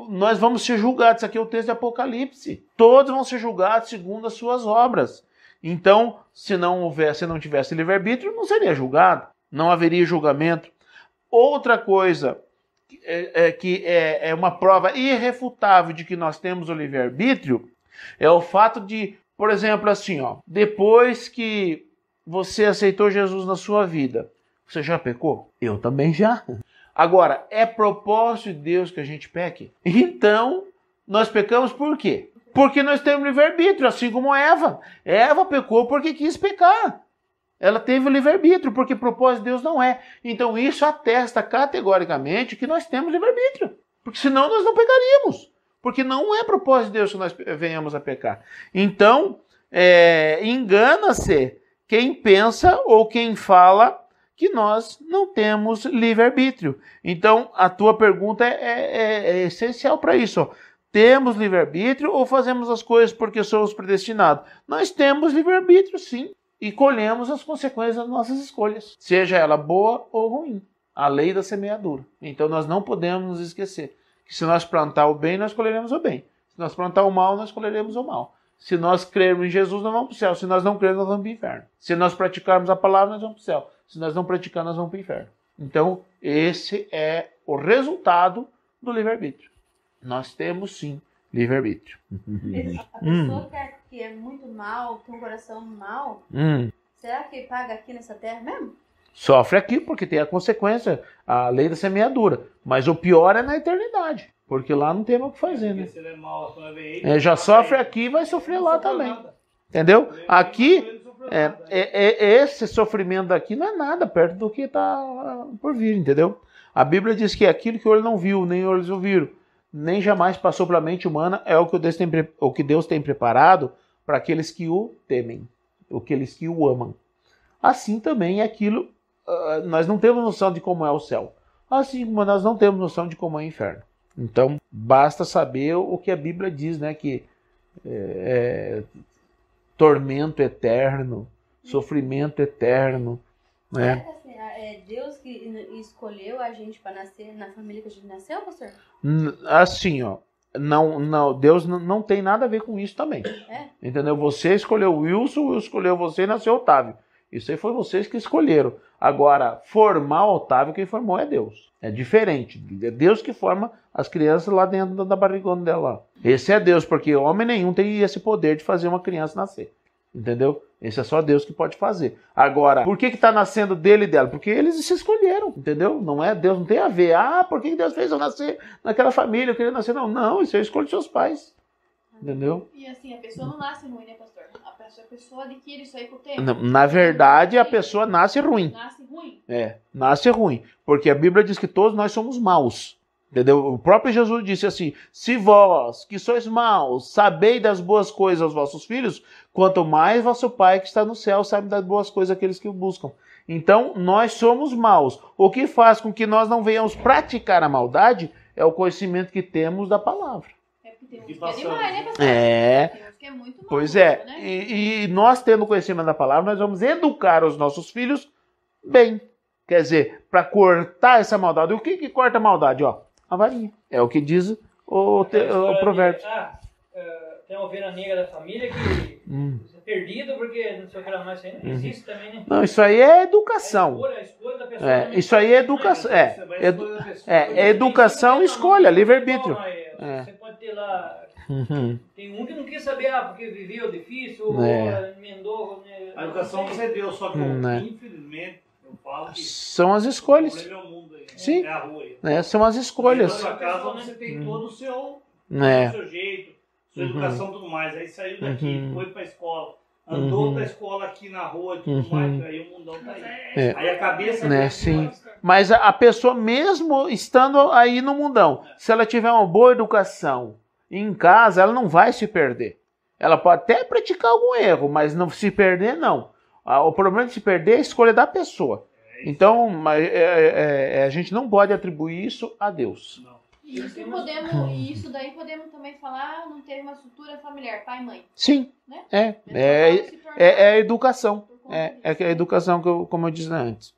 nós vamos ser julgados. Isso aqui é o texto de Apocalipse. Todos vão ser julgados segundo as suas obras. Então, se não tivesse livre-arbítrio, não seria julgado. Não haveria julgamento. Outra coisa que é uma prova irrefutável de que nós temos o livre-arbítrio é o fato de, por exemplo, assim, depois que você aceitou Jesus na sua vida, você já pecou? Eu também já. Agora, é propósito de Deus que a gente peque? Então, nós pecamos por quê? Porque nós temos livre-arbítrio, assim como Eva. Eva pecou porque quis pecar. Ela teve o livre-arbítrio, porque propósito de Deus não é. Então isso atesta categoricamente que nós temos livre-arbítrio. Porque senão nós não pecaríamos. Porque não é propósito de Deus que nós venhamos a pecar. Então, engana-se quem pensa ou quem fala que nós não temos livre-arbítrio. Então, a tua pergunta é essencial para isso. Temos livre-arbítrio ou fazemos as coisas porque somos predestinados? Nós temos livre-arbítrio, sim. E colhemos as consequências das nossas escolhas, seja ela boa ou ruim. A lei da semeadura. Então nós não podemos nos esquecer que se nós plantar o bem, nós colheremos o bem. Se nós plantar o mal, nós colheremos o mal. Se nós crermos em Jesus, nós vamos para o céu. Se nós não crermos, nós vamos para o inferno. Se nós praticarmos a palavra, nós vamos para o céu. Se nós não praticarmos, nós vamos para o inferno. Então, esse é o resultado do livre-arbítrio. Nós temos, sim, livre-arbítrio. A pessoa que é muito mal, tem um coração mau, será que paga aqui nessa terra mesmo? Sofre aqui porque tem a consequência, a lei da semeadura. Mas o pior é na eternidade, porque lá não tem o que fazer, né? Já sofre aqui e vai sofrer lá também. Entendeu? Aqui, esse sofrimento daqui não é nada perto do que está por vir, entendeu? A Bíblia diz que aquilo que o olho não viu, nem olhos ouviram, nem jamais passou pela mente humana, é o que Deus tem preparado para aqueles que o temem, aqueles que o amam. Assim também é aquilo, nós não temos noção de como é o céu, assim como nós não temos noção de como é o inferno. Então, basta saber o que a Bíblia diz, né, que tormento eterno, sofrimento eterno, né? É Deus que escolheu a gente para nascer na família que a gente nasceu, pastor? Assim, não, Deus não tem nada a ver com isso também. Entendeu? Você escolheu o Wilson escolheu você e nasceu Otávio. Isso aí foi vocês que escolheram. Agora, formar o Otávio, quem formou é Deus. É diferente. É Deus que forma as crianças lá dentro da barrigona dela. Esse é Deus, porque homem nenhum tem esse poder de fazer uma criança nascer. Entendeu? Esse é só Deus que pode fazer. Agora, por que está nascendo dele e dela? Porque eles se escolheram, entendeu? Não é Deus, não tem a ver. Por que Deus fez eu nascer naquela família? Eu queria nascer. Não, isso é escolha dos seus pais. Entendeu? E assim, a pessoa não nasce ruim, né, pastor? A pessoa adquire isso aí com o tempo. Na verdade, a pessoa nasce ruim. Nasce ruim? Nasce ruim. Porque a Bíblia diz que todos nós somos maus. Entendeu? O próprio Jesus disse assim: se vós, que sois maus, sabeis das boas coisas aos vossos filhos, quanto mais vosso Pai que está no céu sabe das boas coisas àqueles que o buscam. Então, nós somos maus. O que faz com que nós não venhamos praticar a maldade é o conhecimento que temos da palavra. Tem uns que é demais, né, pastor? Tem uns que é muito mal. Pois é. Né? E nós, tendo conhecimento da palavra, nós vamos educar os nossos filhos bem. Quer dizer, para cortar essa maldade. O que corta a maldade? A varinha. É o que diz o provérbio. Tem uma ovelha negra da família que é perdida porque não sei o que lá mais, isso aí não existe também, né? Não, isso aí é educação. A escolha da pessoa. Isso aí é educação. É educação e escolha, livre-arbítrio. Você pode ter lá. Tem um que não quis saber, porque viveu difícil, ou emendou. A educação você deu, só que infelizmente eu falo que são as escolhas. o problema é o mundo aí, Sim. é a rua aí. São as escolhas. Na sua casa você tem todo o seu jeito, sua educação e tudo mais. Aí saiu daqui, foi pra escola, andou pra escola aqui na rua e tudo mais, aí o mundão tá aí. Aí a cabeça sim. Mas a pessoa, mesmo estando aí no mundão, se ela tiver uma boa educação em casa, ela não vai se perder. Ela pode até praticar algum erro, mas não se perder, não. O problema de se perder é a escolha da pessoa. Então, a gente não pode atribuir isso a Deus. Não. E isso daí podemos também falar, não ter uma estrutura familiar, pai e mãe. Sim, né? É a educação. É a educação, como eu disse antes.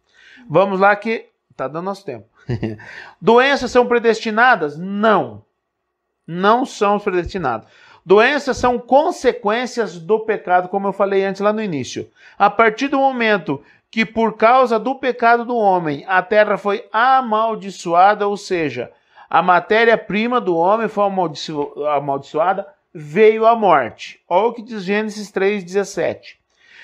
Vamos lá que está dando nosso tempo. Doenças são predestinadas? Não. Não são predestinadas. Doenças são consequências do pecado, como eu falei antes lá no início. A partir do momento que, por causa do pecado do homem, a terra foi amaldiçoada, ou seja, a matéria-prima do homem foi amaldiçoada, veio a morte. Olha o que diz Gênesis 3,17.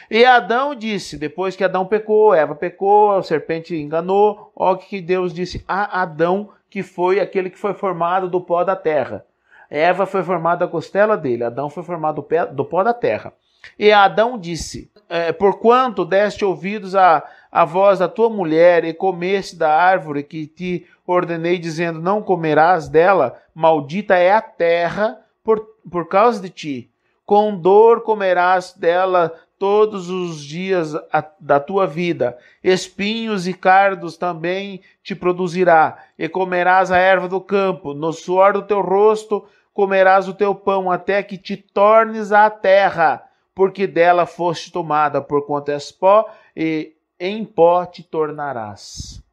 E Adão disse, depois que Adão pecou, Eva pecou, a serpente enganou, olha o que Deus disse a Adão, que foi aquele que foi formado do pó da terra. Eva foi formada da costela dele, Adão foi formado do pó da terra. E Adão disse, porquanto deste ouvidos à voz da tua mulher e comeste da árvore que te ordenei, dizendo, não comerás dela, maldita é a terra por causa de ti. Com dor comerás dela todos os dias da tua vida. Espinhos e cardos também te produzirá, e comerás a erva do campo. No suor do teu rosto comerás o teu pão, até que te tornes a terra, porque dela foste tomada, porquanto és pó, e em pó te tornarás.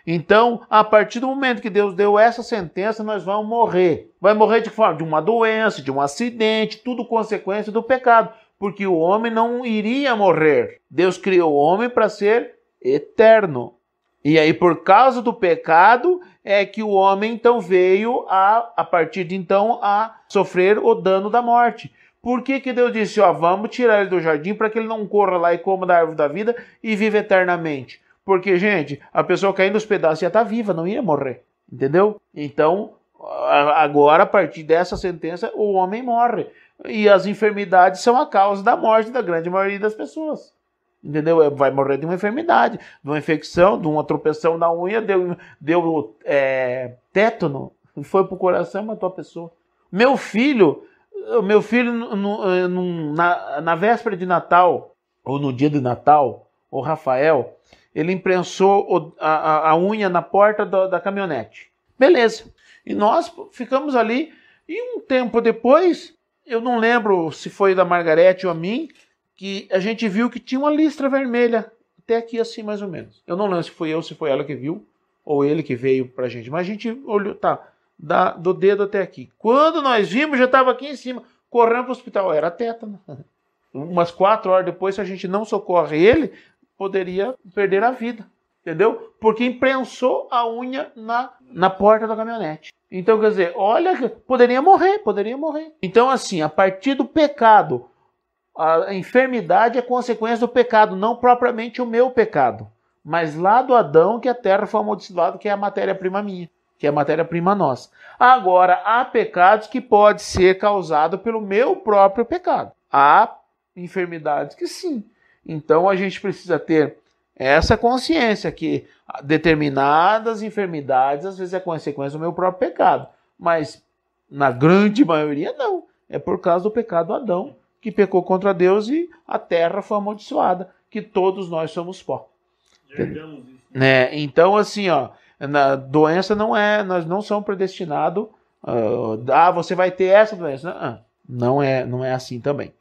Então, a partir do momento que Deus deu essa sentença, nós vamos morrer. Vai morrer de que forma? De uma doença, de um acidente, tudo consequência do pecado. Porque o homem não iria morrer. Deus criou o homem para ser eterno. E aí, por causa do pecado, é que o homem então veio a partir de então, a sofrer o dano da morte. Por que Deus disse, vamos tirar ele do jardim para que ele não corra lá e coma da árvore da vida e viva eternamente? Porque, gente, a pessoa caindo nos pedaços já está viva, não ia morrer. Entendeu? Então, agora, a partir dessa sentença, o homem morre. E as enfermidades são a causa da morte da grande maioria das pessoas. Entendeu? Vai morrer de uma enfermidade, de uma infecção, de uma tropeção na unha, deu tétano, foi pro coração e matou a pessoa. Meu filho na véspera de Natal, ou no dia de Natal, o Rafael, ele imprensou a unha na porta da caminhonete. Beleza. E nós ficamos ali, e um tempo depois, eu não lembro se foi da Margarete ou a mim, que a gente viu que tinha uma listra vermelha, até aqui assim mais ou menos. Eu não lembro se foi eu, se foi ela que viu, ou ele que veio pra gente, mas a gente olhou, do dedo até aqui. Quando nós vimos, já estava aqui em cima, correndo pro hospital, era tétano. Umas 4 horas depois, se a gente não socorre ele, poderia perder a vida, entendeu? Porque imprensou a unha na porta da caminhonete. Então, quer dizer, olha, poderia morrer. Então, assim, a partir do pecado, A enfermidade é consequência do pecado, não propriamente o meu pecado. Mas lá do Adão que a terra foi amaldiçoada, que é a matéria-prima minha, que é a matéria-prima nossa. Agora, há pecados que podem ser causados pelo meu próprio pecado. Há enfermidades que sim. Então a gente precisa ter essa consciência que determinadas enfermidades às vezes é consequência do meu próprio pecado. Mas na grande maioria não. É por causa do pecado do Adão, que pecou contra Deus e a terra foi amaldiçoada, que todos nós somos pó. Então, assim, ó, na doença nós não somos predestinados. Você vai ter essa doença. Não é assim também.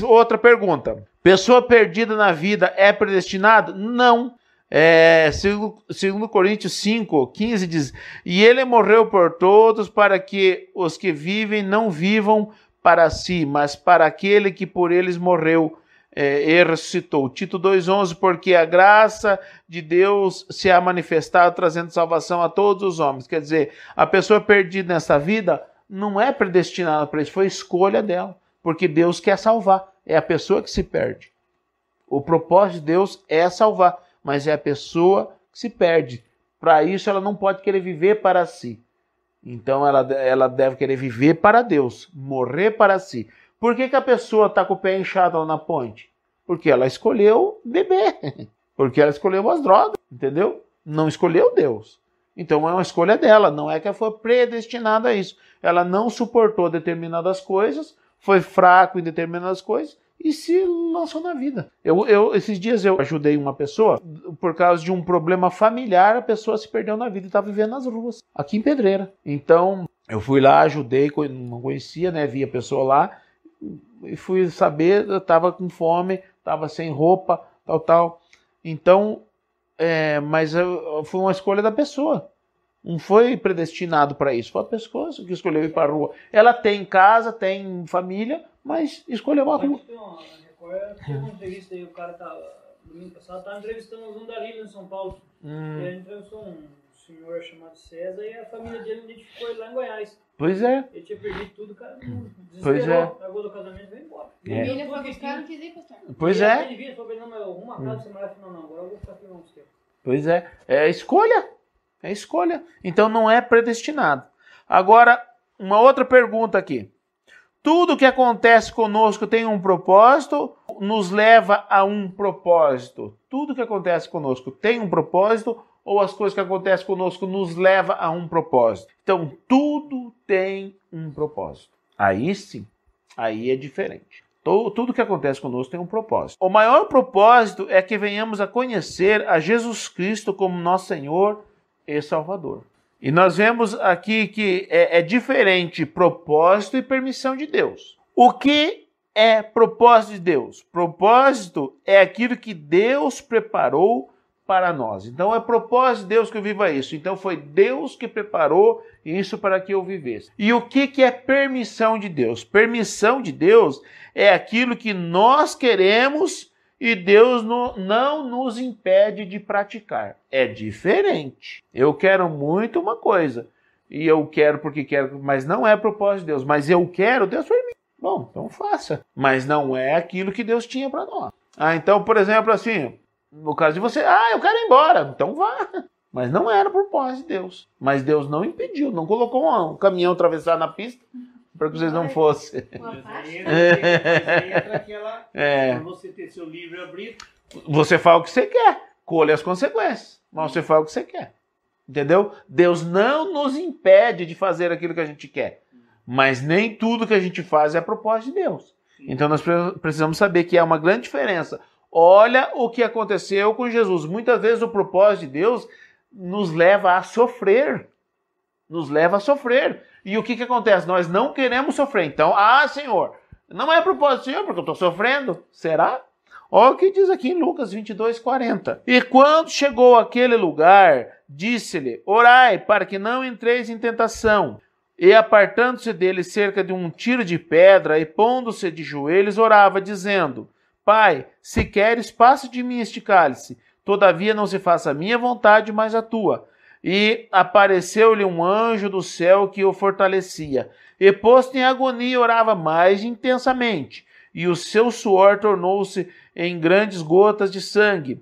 Outra pergunta. Pessoa perdida na vida é predestinada? Não. Segundo Coríntios 5:15 diz: e ele morreu por todos, para que os que vivem não vivam para si, mas para aquele que por eles morreu e ressuscitou. Tito 2:11, porque a graça de Deus se há manifestado, trazendo salvação a todos os homens. Quer dizer, a pessoa perdida nessa vida não é predestinada para isso, foi escolha dela, porque Deus quer salvar, é a pessoa que se perde. O propósito de Deus é salvar, mas é a pessoa que se perde. Para isso ela não pode querer viver para si. Então ela deve querer viver para Deus, morrer para si. Por que a pessoa está com o pé inchado lá na ponte? Porque ela escolheu beber. Porque ela escolheu as drogas, entendeu? Não escolheu Deus. Então é uma escolha dela, não é que ela foi predestinada a isso. Ela não suportou determinadas coisas, foi fraco em determinadas coisas e se lançou na vida. Esses dias eu ajudei uma pessoa, por causa de um problema familiar, a pessoa se perdeu na vida e está vivendo nas ruas, aqui em Pedreira. Então eu fui lá, ajudei, não conhecia, né? Vi a pessoa lá, e fui saber, eu estava com fome, estava sem roupa, tal. Então, mas foi uma escolha da pessoa. Não foi predestinado para isso. Foi a pessoa que escolheu ir para a rua. Ela tem casa, tem família, mas escolheu a rua. Tem uma entrevista aí, o cara domingo passado, estava entrevistando o Zundarino em São Paulo. E ele entrevistou um senhor chamado César e a família dele identificou ele lá em Goiás. Pois é. Ele tinha perdido tudo, o cara desesperou, pois é. pagou do casamento e veio embora. Ele foi buscar, não quis ir, pastor. Pois é. Ele vinha, falou, não, mas eu arrumo a casa, você vai falar, não, agora eu vou ficar aqui no seu. Pois é. É escolha. É escolha. Então não é predestinado. Agora, uma outra pergunta aqui. Tudo que acontece conosco tem um propósito, nos leva a um propósito. Tudo que acontece conosco tem um propósito, ou as coisas que acontecem conosco nos levam a um propósito. Então, tudo tem um propósito. Aí sim, aí é diferente. Tudo que acontece conosco tem um propósito. O maior propósito é que venhamos a conhecer a Jesus Cristo como nosso Senhor e Salvador. E nós vemos aqui que é diferente propósito e permissão de Deus. O que é propósito de Deus? Propósito é aquilo que Deus preparou para nós. Então é propósito de Deus que eu viva isso. Então foi Deus que preparou isso para que eu vivesse. E o que é permissão de Deus? Permissão de Deus é aquilo que nós queremos e Deus não nos impede de praticar. É diferente. Eu quero muito uma coisa e eu quero porque quero, mas não é propósito de Deus. Mas eu quero, Deus permite. Bom, então faça. Mas não é aquilo que Deus tinha para nós. Então, por exemplo, assim, no caso de você, eu quero ir embora, então vá. Mas não era propósito de Deus. Mas Deus não impediu, não colocou um caminhão atravessar na pista para que vocês não fossem. Entra aquela, quando você ter seu livre abrir. Você fala o que você quer, colhe as consequências, mas você fala o que você quer. Entendeu? Deus não nos impede de fazer aquilo que a gente quer. Mas nem tudo que a gente faz é propósito de Deus. Então nós precisamos saber que há uma grande diferença. Olha o que aconteceu com Jesus. Muitas vezes o propósito de Deus nos leva a sofrer. Nos leva a sofrer. E o que acontece? Nós não queremos sofrer. Então, Senhor, não é propósito do Senhor porque eu estou sofrendo. Será? Olha o que diz aqui em Lucas 22:40. E quando chegou àquele lugar, disse-lhe, orai para que não entreis em tentação. E apartando-se dele cerca de um tiro de pedra e pondo-se de joelhos, orava, dizendo, Pai, se queres, passe de mim este cálice. Todavia não se faça a minha vontade, mas a tua. E apareceu-lhe um anjo do céu que o fortalecia. E posto em agonia, orava mais intensamente. e o seu suor tornou-se em grandes gotas de sangue,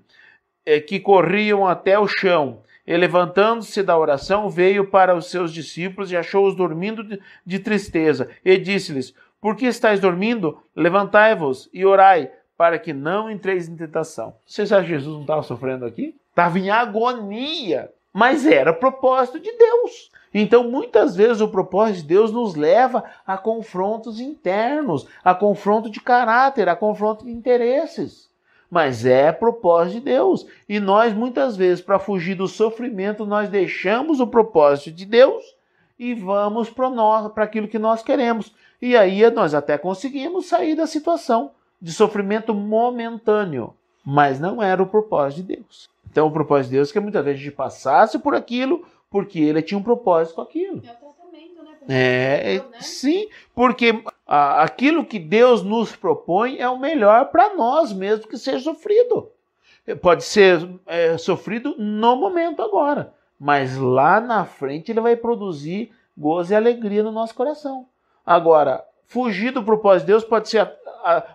que corriam até o chão. E levantando-se da oração, veio para os seus discípulos e achou-os dormindo de tristeza. E disse-lhes: por que estáis dormindo? Levantai-vos e orai, para que não entreis em tentação. Vocês acham que Jesus não estava sofrendo aqui? Estava em agonia, mas era propósito de Deus. Então, muitas vezes, o propósito de Deus nos leva a confrontos internos, a confronto de caráter, a confronto de interesses. Mas é propósito de Deus. E nós, muitas vezes, para fugir do sofrimento, nós deixamos o propósito de Deus e vamos para aquilo que nós queremos. E aí nós até conseguimos sair da situação de sofrimento momentâneo. Mas não era o propósito de Deus. Então, o propósito de Deus é que muitas vezes a gente passasse por aquilo porque ele tinha um propósito com aquilo. É o tratamento, né? Deus, né? Sim, porque aquilo que Deus nos propõe é o melhor para nós mesmo que seja sofrido. Pode ser sofrido no momento agora, mas lá na frente ele vai produzir gozo e alegria no nosso coração. Agora, fugir do propósito de Deus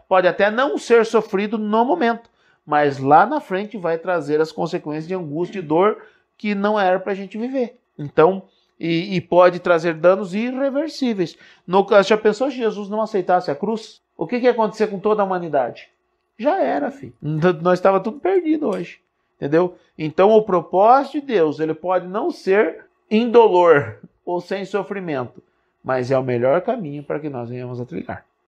pode até não ser sofrido no momento, mas lá na frente vai trazer as consequências de angústia e dor que não era para a gente viver. Então, e pode trazer danos irreversíveis. No caso, já pensou se Jesus não aceitasse a cruz? O que ia acontecer com toda a humanidade? Já era, filho. Nós estava tudo perdido hoje. Entendeu? Então, o propósito de Deus, ele pode não ser indolor ou sem sofrimento, mas é o melhor caminho para que nós venhamos a trilhar.